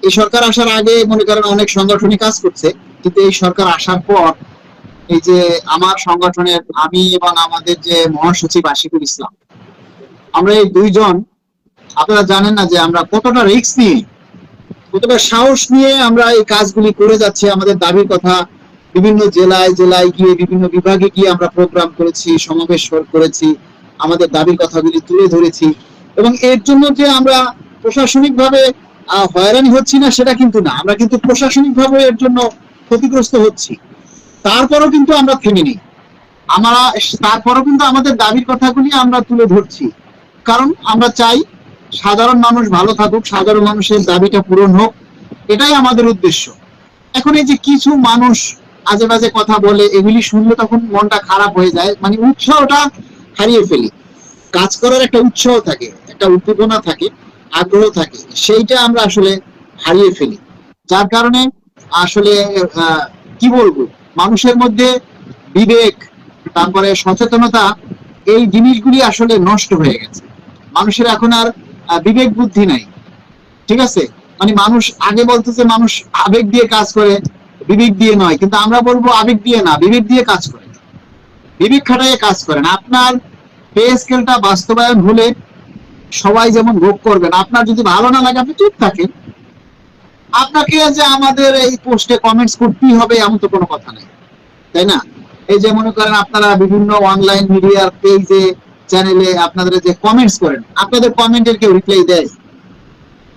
এই সরকার আসার আগে মনে করেন অনেক সংগঠনই কাজ করছে, কিন্তু এই সরকার আসার পর এই যে আমার সংগঠনের আমি এবং আমাদের যে মহাসচিব আশিকুল ইসলাম, আমরা এই দুইজন, আপনারা জানেন না যে আমরা কতটা রিস্ক নিয়ে, কতটা সাহস নিয়ে আমরা এই কাজগুলি করে যাচ্ছি। আমাদের দাবির কথা বিভিন্ন জেলায় জেলায় গিয়ে, বিভিন্ন বিভাগে গিয়ে আমরা প্রোগ্রাম করেছি, সমাবেশ করেছি, আমাদের দাবির কথাগুলি তুলে ধরেছি। এবং এর জন্য যে আমরা প্রশাসনিক ভাবে হয়রানি হচ্ছি না সেটা কিন্তু না, আমরা কিন্তু প্রশাসনিক ভাবে এর জন্য ক্ষতিগ্রস্ত হচ্ছি। তারপরও কিন্তু আমরা থেমে আমরা তারপরও কিন্তু আমাদের দাবির কথাগুলি আমরা তুলে ধরছি, কারণ আমরা চাই সাধারণ মানুষ ভালো থাকুক, সাধারণ মানুষের দাবিটা পূরণ হোক, এটাই আমাদের উদ্দেশ্য। এখন এই যে কিছু মানুষ আজে বাজে কথা বলে, এগুলি শুনলে তখন মনটা খারাপ হয়ে যায়, মানে উৎসাহটা হারিয়ে ফেলি। কাজ করার একটা উৎসাহ থাকে, একটা উদ্দীপনা থাকে, আগ্রহ থাকে, সেইটা আমরা আসলে হারিয়ে ফেলি। যার কারণে আসলে কি বলবো, মানুষের মধ্যে বিবেক, তারপরে সচেতনতা, এই জিনিসগুলি আসলে নষ্ট হয়ে গেছে। মানুষের এখন আর বিবেক বুদ্ধি নাই, ঠিক আছে? মানে মানুষ আগে বলতো যে মানুষ আবেগ দিয়ে কাজ করে, বিবেক দিয়ে নয়, কিন্তু আমরা বলবো আবেগ দিয়ে না, বিবেক দিয়ে কাজ করে, বিবেক খাটাইয়ে কাজ করেন। আপনার পে স্কেলটা বাস্তবায়ন হলে সবাই যেমন ভোগ করবেন। আপনার যদি ভালো না লাগে আপনি চুপ থাকেন, আপনাকে যে আমাদের এই পোস্টে কমেন্টস করতেই হবে এমন তো কোনো কথা নেই, তাই না? এই যে মনে করেন আপনারা বিভিন্ন অনলাইন মিডিয়ার পেজে, চ্যানেলে আপনাদের যে কমেন্টস করেন, আপনাদের কমেন্টের কেউ রিপ্লাই দেয়?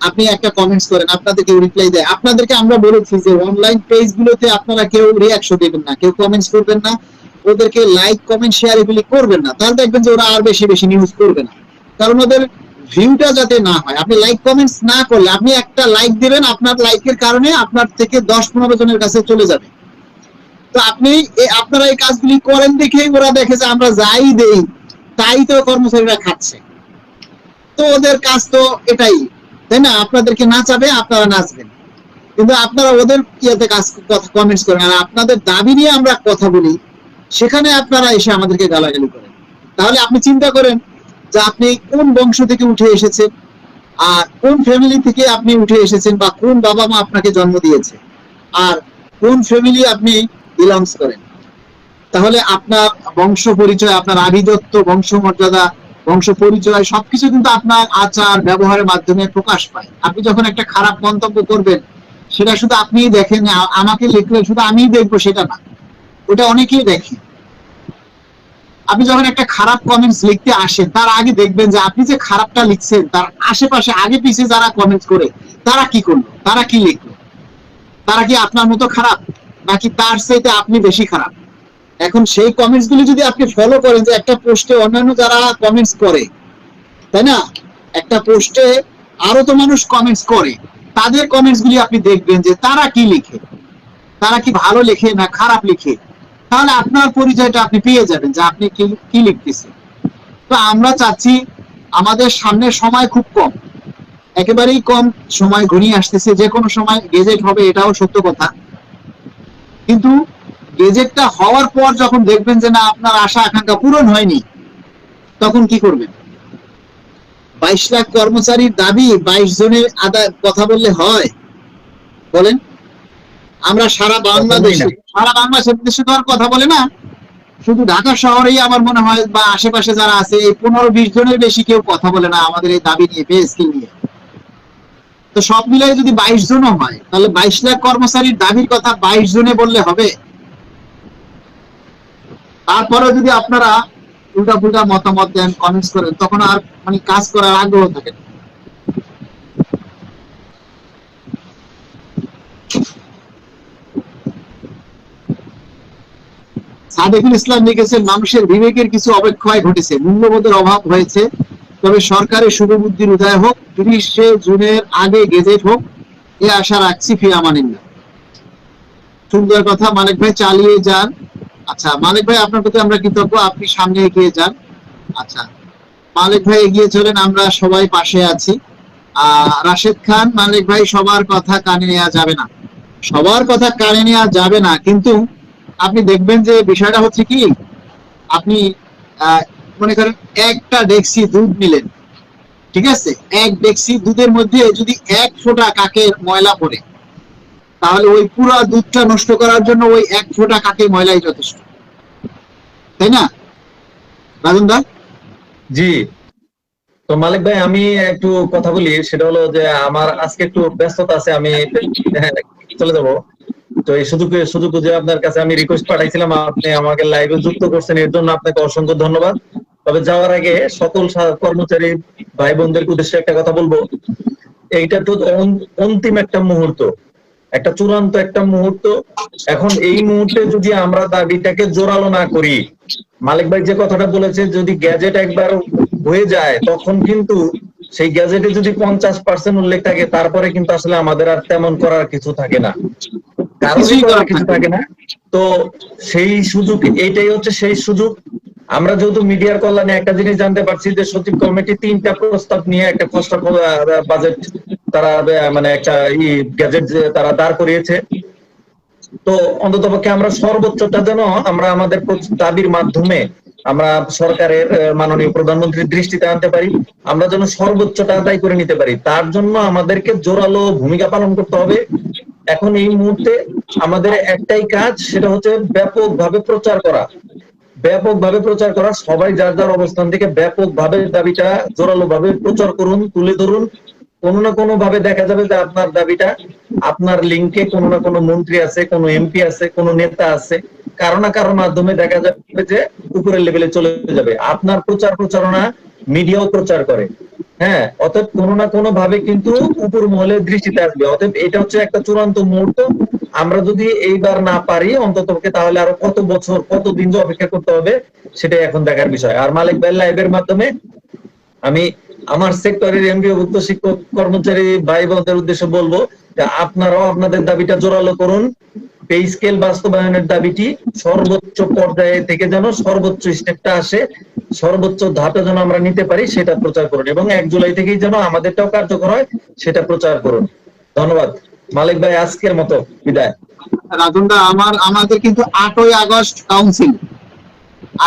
আপনি একটা কমেন্টস করেন, আপনাদের কেউ রিপ্লাই দেয়? আপনাদেরকে আমরা বলেছি যে অনলাইন পেজ গুলোতে আপনারা কেউ রিয়াকশন দেবেন না, কেউ কমেন্টস করবেন না, ওদেরকে লাইক কমেন্ট শেয়ার এগুলি করবেন না, তাহলে দেখবেন যে ওরা আর বেশি বেশি নিউজ করবে না, কারণ ওদের ভিউটা যাতে না হয়। আপনি লাইক কমেন্টস না করলে, আপনি একটা লাইক দিবেন, আপনার লাইকের কারণে আপনার থেকে 10-15 জনের কাছে চলে যাবে। তো আপনারা এই কাজগুলি করেন দেখেই ওরা দেখে যে আমরা যাই দেই তাই তো কর্মচারীরা খাচ্ছে। তো ওদের কাজ তো এটাই, তাই না? আপনাদেরকে নাচাবে, আপনারা নাচবেন, কিন্তু আপনারা ওদের ইয়েতে কাজ কমেন্টস করেন। আর আপনাদের দাবি নিয়ে আমরা কথা বলি, সেখানে আপনারা এসে আমাদেরকে গালাগালি করেন। তাহলে আপনি চিন্তা করেন যে আপনি কোন বংশ থেকে উঠে এসেছেন, আর কোন ফ্যামিলি থেকে আপনি উঠে এসেছেন, বা কোন বাবা মা আপনাকে জন্ম দিয়েছে, আর কোন ফ্যামিলি আপনি বিলংস করেন। তাহলে আপনার বংশ পরিচয়, আপনার আভিজাত্য, বংশমর্যাদা, বংশ পরিচয় সবকিছু কিন্তু আপনার আচার ব্যবহারের মাধ্যমে প্রকাশ পায়। আপনি যখন একটা খারাপ মন্তব্য করবেন, সেটা শুধু আপনিই দেখেন, আমাকে লিখলে শুধু আমিই দেখবো সেটা না, ওটা অনেকেই দেখে। আপনি যখন একটা খারাপ কমেন্টস লিখতে আসেন, তার আগে দেখবেন যে আপনি যে খারাপটা লিখছেন তার আশেপাশে আগে পিছিয়ে যারা কমেন্টস করে তারা কি করলো, তারা কি লিখলো, তারা কি আপনার মতো খারাপ, নাকি তার চাইতে আপনি বেশি খারাপ? এখন সেই কমেন্টস গুলি যদি আপনি ফলো করেন, যে একটা পোস্টে অন্যান্য যারা কমেন্টস করে, তাই না, একটা পোস্টে আরো তো মানুষ কমেন্টস করে, তাদের কমেন্টস গুলি আপনি দেখবেন যে তারা কি লিখে, তারা কি ভালো লিখে না খারাপ লিখে, তাহলে আপনার পরিচয়টা আপনি পেয়ে যাবেন যে আপনি কি লিখতেছেন। তো আমরা চাচ্ছি, আমাদের সামনে সময় খুব কম, একেবারেই কম সময় ঘনিয়ে আসতেছে, যে কোনো সময় গেজেট হবে, এটাও সত্য কথা। কিন্তু গেজেটটা হওয়ার পর যখন দেখবেন যে না আপনার আশা আকাঙ্ক্ষা পূরণ হয়নি, তখন কি করবেন? 22 লাখ কর্মচারীর দাবি 22 জনের আদায় কথা বললে হয়? বলেন। আমরা সারা বাংলাদেশের দেশে তো আর কথা বলে না, শুধু ঢাকা শহরেই আমার মনে হয়, বা আশেপাশে যারা আছে, এই 15-20 জনের বেশি কেউ কথা বলে না আমাদের এই দাবি নিয়ে, পে স্কেল নিয়ে। তো সব মিলাই যদি 22 জনও হয়, তাহলে 22 লাখ কর্মচারীর দাবির কথা 22 জনে বললে হবে? তারপরে যদি আপনারা উল্টা পুল্টা মতামত দেন, কমেন্টস করেন, তখন আর মানে কাজ করার আগ্রহ থাকে। সাদেকুল ইসলাম লিখেছেন, মানুষের বিবেকের কিছু অবক্ষয় ঘটেছে, মূল্যবোধের অভাব হয়েছে, তবে সরকারের শুভবুদ্ধির উদয় হোক, 30শে জুনের আগে গেজেট হোক, এ আশা রাখছি, ফি আমানিল্লাহ। সুন্দর কথা মালিক ভাই, চালিয়ে যান। আচ্ছা মালিক ভাই, আপনার প্রতি আমরা কৃতজ্ঞ, আপনি সামনে এগিয়ে যান। আচ্ছা মালিক ভাই এগিয়ে চলেন, আমরা সবাই পাশে আছি। রাশেদ খান, মালিক ভাই সবার কথা কানে নেওয়া যাবে না, সবার কথা কানে নেওয়া যাবে না, কিন্তু আপনি দেখবেন যে বিষয়টা হচ্ছে কি, আপনি মনে করেন একটা ডেক্সি দুধ নিলেন, ঠিক আছে, এক ডেক্সি দুধের মধ্যে যদি 1 ফোঁটা কাকের ময়লা পড়ে, তাহলে ওই পুরো দুধটা নষ্ট করার জন্য ওই 1 ফোঁটা কাকের ময়লাই যথেষ্ট, তাই না রাজন দা? জি। তো মালিক ভাই আমি একটু কথা বলি, সেটা হলো যে আমার আজকে একটু ব্যস্ততা আছে, আমি চলে যাব। তো এই সুযোগ যে আপনার কাছে আমি রিকোয়েস্ট পাঠাইছিলাম, আপনি আমাকে লাইভে যুক্ত করছেন, এর জন্য আপনাকে অসংখ্য ধন্যবাদ। তবে যাওয়ার আগে সকল কর্মচারী ভাই বোনদের উদ্দেশ্যে একটা কথা বলবো, এইটা তো অন্তিম একটা মুহূর্ত, একটা চূড়ান্ত একটা মুহূর্ত। এখন এই মুহূর্তে যদি আমরা দাবিটাকে জোরালো না করি, মালিক ভাই যে কথাটা বলেছে, যদি গ্যাজেট একবার হয়ে যায় তখন কিন্তু সেই গ্যাজেটে যদি 50% উল্লেখ থাকে, তারপরে কিন্তু আসলে আমাদের আর তেমন করার কিছু থাকে না, কারণই করার কিছু থাকে না। তো সেই সুযোগ, এইটাই হচ্ছে সেই সুযোগ। আমরা যেহেতু মিডিয়ার কল্যাণে একটা জিনিস জানতে পারছি যে সচিব কমিটি 3টা প্রস্তাব নিয়ে একটা খসড়া বাজেট তারা মানে একটা গ্যাজেট তারা দাঁড় করিয়েছে। তো অন্ততপক্ষে আমরা সর্বোচ্চটা যেন আমরা আমাদের দাবির মাধ্যমে আমরা সরকারের মাননীয় প্রধানমন্ত্রীর দৃষ্টিতে আনতে পারি, আমরা যেন সর্বোচ্চটা আদায় করে নিতে পারি। তার জন্য আমাদেরকে জোরালো ভূমিকা পালন করতে হবে। এখন এই মুহূর্তে আমাদের একটাই কাজ, সেটা হচ্ছে ব্যাপকভাবে প্রচার করা, ব্যাপকভাবে প্রচার করা। সবাই যার যার অবস্থান থেকে ব্যাপকভাবে দাবিটা জোরালো ভাবে প্রচার করুন, তুলে ধরুন। কোনো না কোনো ভাবে দেখা যাবে যে আপনার দাবিটা, আপনার লিঙ্কে কোনো না কোনো মন্ত্রী আছে, কোনো এমপি আছে, কোনো নেতা আছে, কারো না কারোর মাধ্যমে দেখা যাবে যে উপরের লেভেলে চলে যাবে। আপনার প্রচারণা মিডিয়াও প্রচার করে, হ্যাঁ। অতএব কোনো না কোনো ভাবে কিন্তু উপর মহলের দৃষ্টিতে আসবে। অতএব এটা হচ্ছে একটা চূড়ান্ত মুহূর্ত। আমরা যদি এইবার না পারি অন্তত, তাহলে আরো কত বছর, কত দিন যে অপেক্ষা করতে হবে, সেটাই এখন দেখার বিষয়। আর মালিক ভাই লাইভের মাধ্যমে আমি আমার সেক্টরের এমপিওভুক্ত শিক্ষক কর্মচারী ভাই বোনদের উদ্দেশ্যে বলবো যে আপনারাও আপনাদের দাবিটা জোরালো করুন। পে স্কেল বাস্তবায়নের দাবিটি সর্বোচ্চ পর্যায়ে থেকে যেন সর্বোচ্চ স্টেপটা আসে, সর্বোচ্চ ধাপে যেন আমরা নিতে পারি, সেটা প্রচার করুন। এবং 1 জুলাই থেকেই যেন আমাদেরটাও কার্যকর হয়, সেটা প্রচার করুন। ধন্যবাদ মালিক ভাই, আজকের মতো বিদায়। রাজনদা, আমাদের কিন্তু 8ই আগস্ট কাউন্সিল,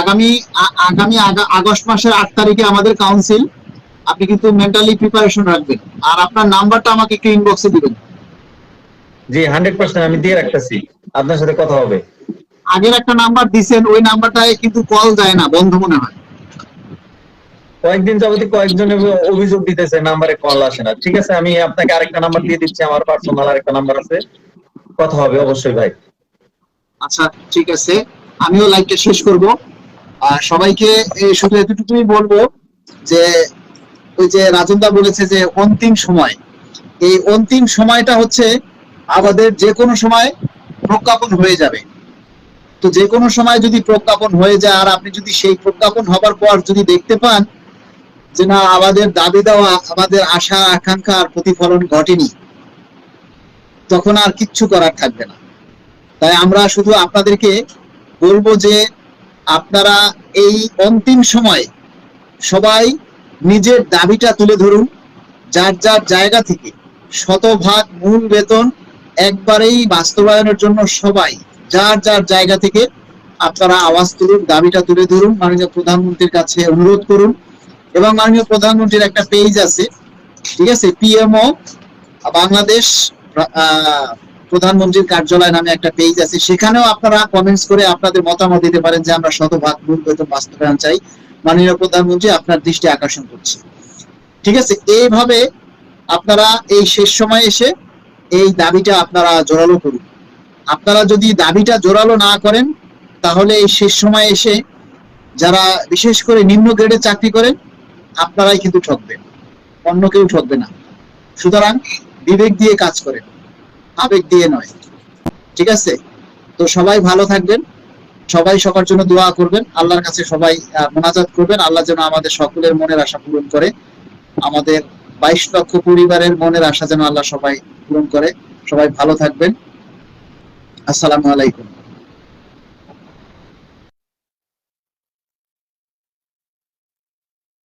আগামী আগস্ট মাসের 8 তারিখে আমাদের কাউন্সিল। আপনি কিন্তু মেন্টালি প্রিপারেশন রাখবেন, আর আপনার নাম্বারটা আমাকে একটু ইনবক্সে দিবেন। জি 100% আমি দিয়ে রাখতেছি, আপনার সাথে কথা হবে। আগের একটা নাম্বার দিছেন, ওই নাম্বারটায় কিন্তু কল যায় না, বন্ধ মনে হয়। কয়েকদিন যাবতীয় কয়েকজন অভিযোগ দিতেছে নাম্বারে কল আসে না। ঠিক আছে, আমি আপনাকে আরেকটা নাম্বার দিয়ে দিচ্ছি, আমার পার্সোনাল আরেকটা নাম্বার আছে, কথা হবে অবশ্যই ভাই। আচ্ছা ঠিক আছে, আমিও লাইভটা শেষ করব। আর সবাইকে শুধু এতটুকুই বলবো যে ওই যে রাজনদা বলেছে যে অন্তিম সময়, এই অন্তিম সময়টা হচ্ছে আমাদের যে কোনো সময় প্রজ্ঞাপন হয়ে যাবে। তো যে কোনো সময় যদি প্রজ্ঞাপন হয়ে যায়, আর আপনি যদি সেই প্রজ্ঞাপন হবার পর যদি দেখতে পান যে না, আমাদের দাবি দেওয়া, আমাদের আশা আকাঙ্ক্ষার প্রতিফলন ঘটেনি, তখন আর কিচ্ছু করার থাকবে না। তাই আমরা শুধু আপনাদেরকে বলবো যে আপনারা এই অন্তিম সময় সবাই নিজের দাবিটা তুলে ধরুন, যার যার জায়গা থেকে। শতভাগ মূল বেতন একবারেই বাস্তবায়নের জন্য সবাই যার যার জায়গা থেকে আপনারা আওয়াজ তুলুন, দাবিটা তুলে ধরুন, মাননীয় প্রধানমন্ত্রীর কাছে অনুরোধ করুন। এবং মাননীয় প্রধানমন্ত্রীর একটা পেজ আছে, ঠিক আছে, পিএমও বাংলাদেশ প্রধানমন্ত্রীর কার্যালয় নামে একটা পেজ আছে, সেখানেও আপনারা কমেন্টস করে আপনাদের মতামত দিতে পারেন যে আমরা শতভাগ মূল বেতন বাস্তবায়ন চাই, মাননীয় প্রধানমন্ত্রী আপনার দৃষ্টি আকর্ষণ করছে। ঠিক আছে, এইভাবে আপনারা এই শেষ সময় এসে এই দাবিটা আপনারা জোরালো করুন। আপনারা যদি দাবিটা জোরালো না করেন, তাহলে এই শেষ সময় এসে যারা বিশেষ করে নিম্ন গ্রেডে চাকরি করেন, আপনারাই কিন্তু ঠকবেন, অন্য কেউ ঠকবে না। সুতরাং বিবেক দিয়ে কাজ করেন, আবেগ দিয়ে নয়। ঠিক আছে, তো সবাই ভালো থাকবেন, সবাই সবার জন্য দোয়া করবেন, আল্লাহর কাছে সবাই মোনাজাত করবেন, আল্লাহ যেন আমাদের সকলের মনের আশা পূরণ করে, আমাদের 22 লক্ষ পরিবারের মনের আশা যেন আল্লাহ সবাই পূরণ করে। সবাই ভালো থাকবেন। আসসালামু আলাইকুম।